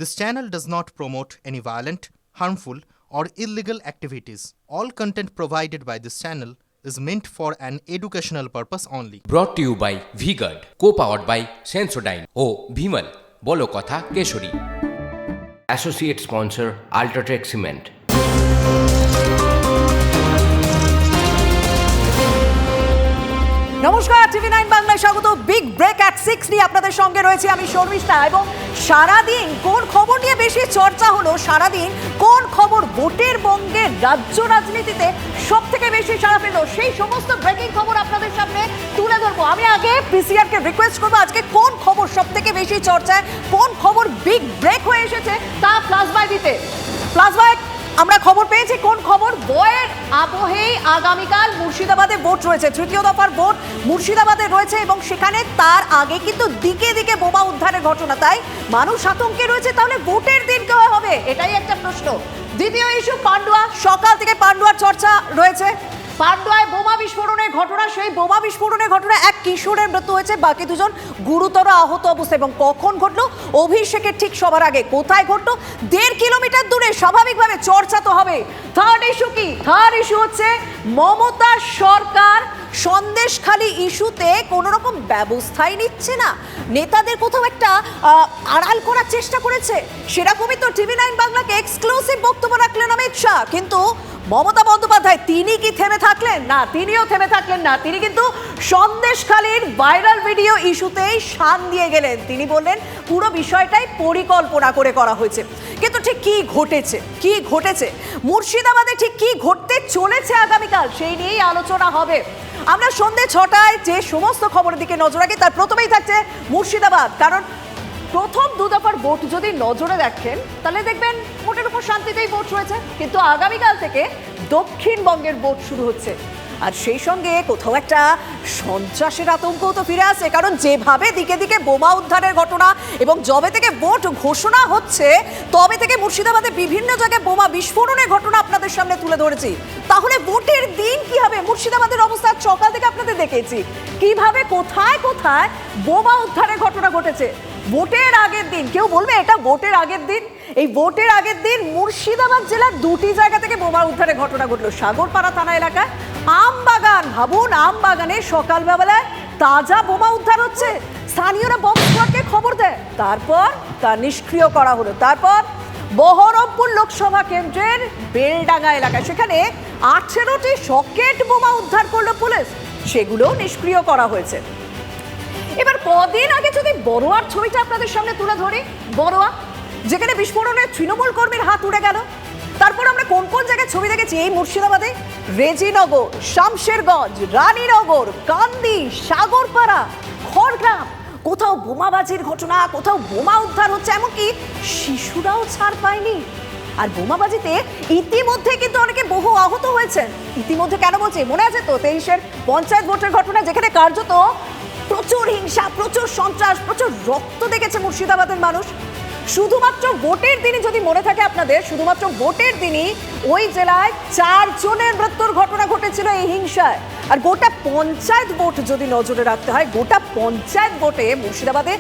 This channel does not promote any violent, harmful, or illegal activities. All content provided by this channel is meant for an educational purpose only. Brought to you by V-Guard, co-powered by Sensodyne O Bhimal বলো কথা Kesari. Associate sponsor Ultratech Cement। নমস্কার, TV 9 বাংলায় স্বাগত। Big break at 6 নিয়ে আপনাদের সঙ্গে রয়েছে আমি শর্মিষ্ঠা। এবং সারাদিন কোন খবর নিয়ে বেশি চর্চা হলো, সারাদিন কোন খবর ভোটের বঙ্গের রাজ্য রাজনীতিতে সব থেকে বেশি সাড়া পেল, সেই সমস্ত ব্রেকিং খবর আপনাদের সামনে তুলে ধরবো। আমি আগে পিসিআরকে রিকোয়েস্ট করবো আজকে কোন খবর সব থেকে বেশি চর্চায়, কোন খবর বিগ ব্রেক হয়ে এসেছে তা প্লাস বাই দিতে। প্লাস বাই আমরা খবর পেয়েছি কোন খবর, বয়ের আবহে আগামীকাল মুর্শিদাবাদে ভোট রয়েছে, তৃতীয় দফার ভোট মুর্শিদাবাদে রয়েছে এবং সেখানে তার আগে কিন্তু দিকে দিকে বোমা উদ্ধারের ঘটনা, তাই মানুষ আতঙ্কে রয়েছে। তাহলে ভোটের দিন কি হবে, এটাই একটা প্রশ্ন। দ্বিতীয় ইস্যু পান্ডুয়া, সকাল থেকে পান্ডুয়ার চর্চা রয়েছে। পান্ডুয়ায় বোমা বিস্ফোরণের ঘটনা, সেই বোমা বিস্ফোরণের ঘটনা এক কিশোরের মৃত্যু হয়েছে, বাকি দুজন গুরুতর আহত অবস্থা। এবং কখন ঘটলো, অভিষেকের ঠিক সবার আগে কোথায় ঘটলো, 1.5 কিলোমিটার দূরে, স্বাভাবিকভাবে চর্চা তো হবে। থার্ড ইস্যু কি, থার্ড ইস্যু হচ্ছে মমতা সরকার সন্দেশখালী ইস্যুতে কোনো রকম ব্যবস্থাই নিচ্ছে না, নেতাদের কোথাও একটা আড়াল করার চেষ্টা করেছে। সেরকমই তো টিভি 9 বাংলাকে এক্সক্লুসিভ বক্তব্য রাখলেন অমিত শাহ। কিন্তু মমতা বন্দ্যোপাধ্যায় তিনি কি থেমে থাকলেন? না, তিনিও থেমে থাকলেন না। তিনি কিন্তু সন্দেশখালীর ভাইরাল ভিডিও ইস্যুতেই শান দিয়ে গেলেন। তিনি বললেন পুরো বিষয়টাই পরিকল্পনা করে করা হয়েছে। কিন্তু ঠিক কি ঘটেছে, কি ঘটেছে মুর্শিদাবাদে, ঠিক কি ঘটতে চলেছে আগামীকাল, সেই নিয়েই আলোচনা হবে। আমরা সন্ধ্যে 6টায় যে সমস্ত খবরের দিকে নজর রাখি তার প্রথমেই থাকছে মুর্শিদাবাদ। কারণ প্রথম 2 দফার ভোট যদি নজরে দেখেন তাহলে দেখবেন ভোটের উপর শান্তিতেই ভোট রয়েছে, কিন্তু আগামীকাল থেকে দক্ষিণবঙ্গের ভোট শুরু হচ্ছে। আর সেই সঙ্গে কোথাও একটা সন্ত্রাসের আতঙ্কও তো ফিরে আসে, কারণ যেভাবে দিকে দিকে বোমা উদ্ধারের ঘটনা এবং যবে থেকে ভোট ঘোষণা হচ্ছে তবে থেকে মুর্শিদাবাদে বিভিন্ন জায়গায় বোমা বিস্ফোরণের ঘটনা আপনাদের সামনে তুলে ধরেছি। তাহলে ভোটের দিন কি হবে? মুর্শিদাবাদের অবস্থা সকাল থেকে আপনাদের দেখেছি কিভাবে কোথায় কোথায় বোমা উদ্ধারের ঘটনা ঘটেছে। ভোটের আগের দিন, কেউ বলবে এটা ভোটের আগের দিন, এই ভোটের আগের দিন মুর্শিদাবাদ জেলার 2টি জায়গা থেকে বোমা উদ্ধারের ঘটনা ঘটলো। সাগরপাড়া থানা এলাকায় আমবাগান, ভাবুন আমবাগানে সকালবেলায় তাজা বোমা উদ্ধার হচ্ছে, স্থানীয়রা বম্ব স্কোয়াডকে খবর দেয়, তারপর তা নিষ্ক্রিয় করা হলো। তারপর বহরমপুর লোকসভা কেন্দ্রের বেলডাঙ্গা এলাকায় সেখানে 18টি সকেট বোমা উদ্ধার করলো পুলিশ, সেগুলো নিষ্ক্রিয় করা হয়েছে। এবার কদিন আগে যদি বড়োয়ার ছবিটা আপনাদের সামনে তুলে ধরি, বড়োয়া যেখানে বিস্ফোরণে তৃণমূল কর্মীর হাত উড়ে গেল, তারপর আমরা কোন কোন জায়গায় ছবি দেখেছি এই মুর্শিদাবাদে, রেজিনগর, শামশেরগঞ্জ, রানীনগর, কান্দি, সাগরপাড়া, খড়গ্রাম, কোথাও বোমাবাজির ঘটনা, কোথাও বোমা উদ্ধার হচ্ছে, এমনকি শিশুরাও ছাড় পায়নি। আর বোমাবাজিতে ইতিমধ্যে কিন্তু অনেকে বহু আহত হয়েছেন। ইতিমধ্যে কেন বলছি, মনে আছে তো 23-এর পঞ্চায়েত ভোটের ঘটনা, যেখানে কার্যত প্রচুর হিংসা, প্রচুর সন্ত্রাস, প্রচুর রক্ত দেখেছে মুর্শিদাবাদের মানুষ। শুধুমাত্র ভোটের দিনই যদি মনে থাকে আপনাদের, শুধুমাত্র ভোটের দিনই ওই জেলায় 4 জনের মৃত্যুর ঘটনা ঘটেছিল এই হিংসায়। আর গোটা পঞ্চায়েত ভোট যদি নজরে রাখতে হয়, গোটা পঞ্চায়েত ভোটে মুর্শিদাবাদে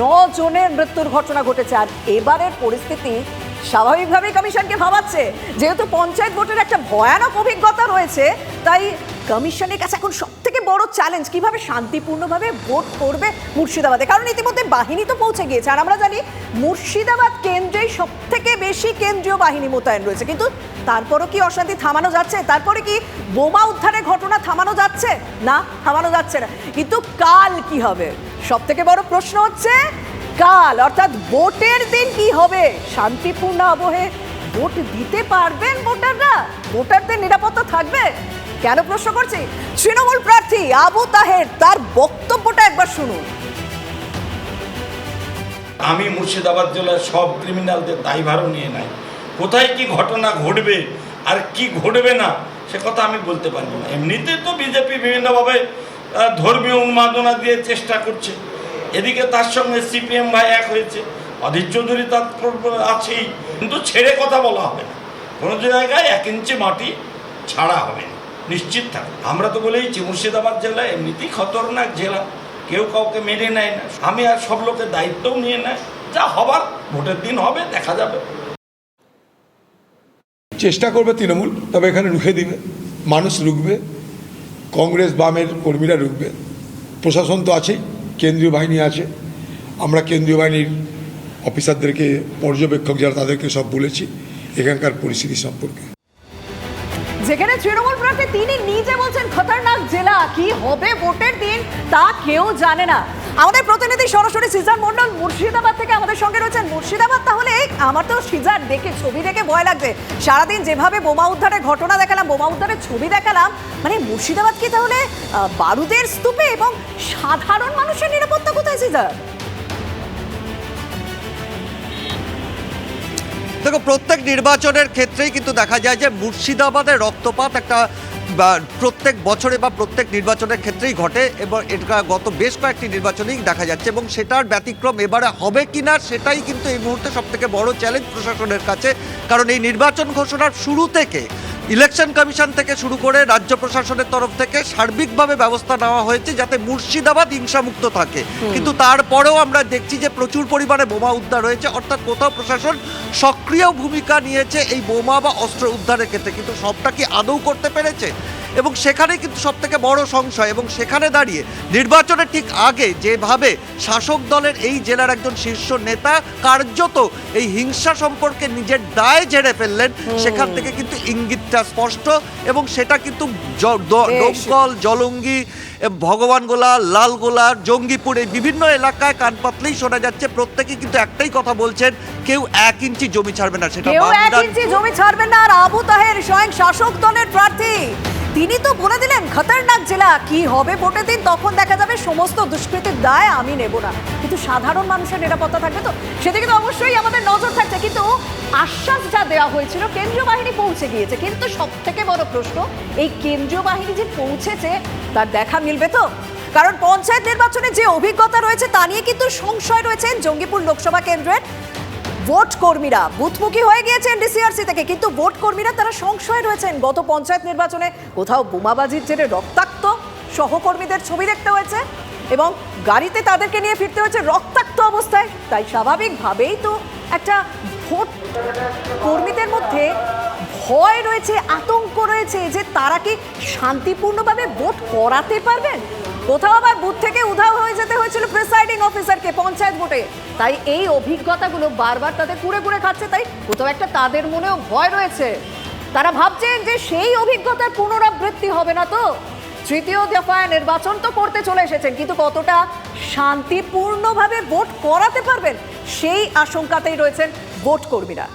9 জনের মৃত্যুর ঘটনা ঘটেছে। আর এবারের পরিস্থিতি স্বাভাবিকভাবেই কমিশনকে ভাবাচ্ছে, যেহেতু পঞ্চায়েত ভোটের একটা ভয়ানক অভিজ্ঞতা রয়েছে, তাই কমিশনের কাছে এখন সব থেকে বড় চ্যালেঞ্জ কিভাবে শান্তিপূর্ণভাবে ভোট করবে মুর্শিদাবাদে। কারণ ইতিমধ্যে বাহিনী তো পৌঁছে গিয়েছে, আর আমরা জানি মুর্শিদাবাদ কেন্দ্রেই সব থেকে বেশি কেন্দ্রীয় বাহিনী মোতায়েন রয়েছে। কিন্তু তারপরও কি অশান্তি থামানো যাচ্ছে? তারপরে কি বোমা উদ্ধারের ঘটনা থামানো যাচ্ছে? না, থামানো যাচ্ছে না। কিন্তু কাল কি হবে, সব থেকে বড় প্রশ্ন হচ্ছে কাল, অর্থাৎ ভোটের দিন কি হবে? শান্তিপূর্ণ আবহে ভোট দিতে পারবেন ভোটাররা? ভোটারদের নিরাপত্তা থাকবে? কেন প্রশ্ন করছি, তৃণমূল প্রার্থী আবু তাহের তার বক্তব্যটা একবার শুনুন। আমি মুর্শিদাবাদ জেলার সব ক্রিমিনালদের দায়ভারও নিয়ে নাই, কোথায় কি ঘটনা ঘটবে আর কি ঘটবে না সে কথা আমি বলতে পারবো না। এমনিতে তো বিজেপি বিভিন্নভাবে ধর্মীয় উন্মাদনা দিয়ে চেষ্টা করছে, এদিকে তার সঙ্গে সিপিএম ভাই এক হয়েছে, অধীর চৌধুরী তার আছেই, কিন্তু ছেড়ে কথা বলা হবে না, কোনো জায়গায় 1 ইঞ্চি মাটি ছাড়া হবে না, নিশ্চিত থাকে। আমরা তো বলেইছি মুর্শিদাবাদ জেলা এমনিতেই খতরনাক জেলা, কেউ কাউকে মেনে নেয় না। আমি আর সব লোকের দায়িত্বও নিয়ে নেয়, যা হবার ভোটের দিন হবে, দেখা যাবে। চেষ্টা করবে তৃণমূল, তবে এখানে রুখে দিবে, মানুষ রুখবে, কংগ্রেস বামের কর্মীরা রুখবে, প্রশাসন তো আছেই, কেন্দ্রীয় বাহিনী আছে। আমরা কেন্দ্রীয় বাহিনীর অফিসারদেরকে, পর্যবেক্ষক যারা, তাদেরকে সব বলেছি এখানকার পরিস্থিতি সম্পর্কে। যেখানে তৃণমূল প্রার্থী তিনি নিজে বলছেন খতরনাক জেলা, কি হবে ভোটের দিন তা কেউ জানে না। আমাদের প্রতিনিধি সরাসরি সিজার মন্ডল মুর্শিদাবাদ থেকে আমাদের সঙ্গে রয়েছেন। মুর্শিদাবাদ, তাহলে আমার তো সিজার দেখে, ছবি দেখে ভয় লাগছে। সারাদিন যেভাবে বোমা উদ্ধারের ঘটনা দেখালাম, বোমা উদ্ধারের ছবি দেখালাম, মানে মুর্শিদাবাদ কি তাহলে বারুদের স্তূপে? এবং সাধারণ মানুষের নিরাপত্তা কোথায় সিজার? দেখো, প্রত্যেক নির্বাচনের ক্ষেত্রেই কিন্তু দেখা যায় যে মুর্শিদাবাদের রক্তপাত একটা প্রত্যেক বছরে বা প্রত্যেক নির্বাচনের ক্ষেত্রেই ঘটে, এবং এটা গত বেশ কয়েকটি নির্বাচনেই দেখা যাচ্ছে, এবং সেটার ব্যতিক্রম এবারে হবে কিনা সেটাই কিন্তু এই মুহূর্তে সবথেকে বড় চ্যালেঞ্জ প্রশাসনের কাছে। কারণ এই নির্বাচন ঘোষণার শুরু থেকে ইলেকশন কমিশন থেকে শুরু করে রাজ্য প্রশাসনের তরফ থেকে সার্বিকভাবে ব্যবস্থা নেওয়া হয়েছে যাতে মুর্শিদাবাদ হিংসামুক্ত থাকে, কিন্তু তারপরেও আমরা দেখছি যে প্রচুর পরিমাণে বোমা উদ্ধার হয়েছে। অর্থাৎ কোথাও প্রশাসন সক্রিয় ভূমিকা নিয়েছে এই বোমা বা অস্ত্র উদ্ধারের ক্ষেত্রে, কিন্তু সবটা কি আদৌ করতে পেরেছে? এবং সেখানে কিন্তু সবথেকে বড় সংশয়। এবং সেখানে দাঁড়িয়ে নির্বাচনের ঠিক আগে যেভাবে শাসক দলের এই জেলার একজন শীর্ষ নেতা কার্যত এই হিংসা সম্পর্কে নিজের দায় ঝেড়ে ফেললেন, সেখান থেকে কিন্তু ইঙ্গিতটা স্পষ্ট। এবং সেটা কিন্তু ডোমকল, জলঙ্গি, ভগবানগোলা, লালগোলা, জঙ্গিপুর, এই বিভিন্ন এলাকায় কান পাতলেই শোনা যাচ্ছে প্রত্যেকেই কিন্তু একটাই কথা বলছেন, কেউ 1 ইঞ্চি জমি ছাড়বে না। সেটা কেউ 1 ইঞ্চি জমি ছাড়বেন না। আর আবু তাহের, স্বয়ং শাসক দলের প্রার্থী, তিনি তো বলে দিলেন খতরনাক জেলা, কি হবে ভোটের দিন তখন দেখা যাবে, সমস্ত দুষ্কৃতির দায় আমি নেব না, কিন্তু সাধারণ মানুষের নিরাপত্তা থাকবে। তো সেদিকে তো অবশ্যই আমাদের নজর থাকছে। কিন্তু আশ্বাস যা দেওয়া হয়েছিল, কেন্দ্রীয় বাহিনী পৌঁছে গিয়েছে, কিন্তু সব থেকে বড় প্রশ্ন, এই কেন্দ্রীয় বাহিনী যে পৌঁছেছে তার দেখা মিলবে তো? কারণ পঞ্চায়েত নির্বাচনে যে অভিজ্ঞতা রয়েছে তা নিয়ে কিন্তু সংশয় রয়েছে জঙ্গিপুর লোকসভা কেন্দ্রের ভোট কর্মীরা। বুথমুখী হয়ে গিয়েছেন ডিসিআরসি থেকে, কিন্তু ভোট কর্মীরা তারা সংশয় রয়েছেন। গত পঞ্চায়েত নির্বাচনে কোথাও বোমাবাজির জেরে রক্তাক্ত সহকর্মীদের ছবি দেখতে হয়েছে, এবং গাড়িতে তাদেরকে নিয়ে ফিরতে হয়েছে রক্তাক্ত অবস্থায়। তাই স্বাভাবিকভাবেই তো একটা ভোট কর্মীদের মধ্যে ভয় রয়েছে, আতঙ্ক রয়েছে যে তারা কি শান্তিপূর্ণভাবে ভোট করাতে পারবেন। কোথাও আবার বুথ থেকে উধাও হয়ে যেতে হয়েছিল প্রিসাইডিং অফিসারকে পঞ্চায়েত ভোটে। তাই এই অভিজ্ঞতাগুলো বারবার তাদের কুড়ে কুড়ে খাচ্ছে। তাই কোথাও একটা তাদের মনেও ভয় রয়েছে। তারা ভাবছেন যে সেই অভিজ্ঞতার পুনরাবৃত্তি হবে না তো। তৃতীয় দফায় নির্বাচন তো করতে চলে এসেছেন, কিন্তু কতটা শান্তিপূর্ণভাবে ভোট করাতে পারবেন সেই আশঙ্কাতেই রয়েছেন ভোট কর্মীরা।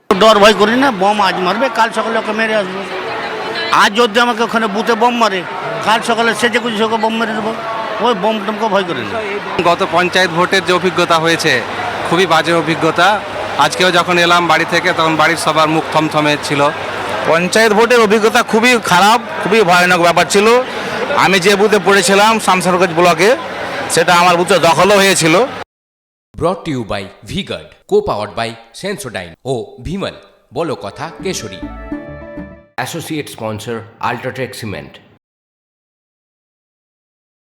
ডর ভয় করি না, বম আজ মারবে, কাল সকালে ওকে মেরে আসবো। আজ যদি আমাকে ওখানে বুথে বম মারে, কাল সকালে সেজে কুচি ওকে বম মেরে দেবো। ওই বম টমকে ভয় করি না। গত পঞ্চায়েত ভোটের যে অভিজ্ঞতা হয়েছে, খুবই বাজে অভিজ্ঞতা। আজকেও যখন এলাম বাড়ি থেকে, তখন বাড়ির সবার মুখ থমথমে ছিল। পঞ্চায়েত ভোটের অভিজ্ঞতা খুবই খারাপ, খুবই ভয়ানক ব্যাপার ছিল। আমি যে বুথে পড়েছিলাম শামসারগঞ্জ ব্লকে, সেটা আমার বুথে দখলও হয়েছিল। Brought to you by V-Guard, co-powered by Sensodyne ও ভিমল, বলো কথা কেশরী। Associate sponsor UltraTech cement.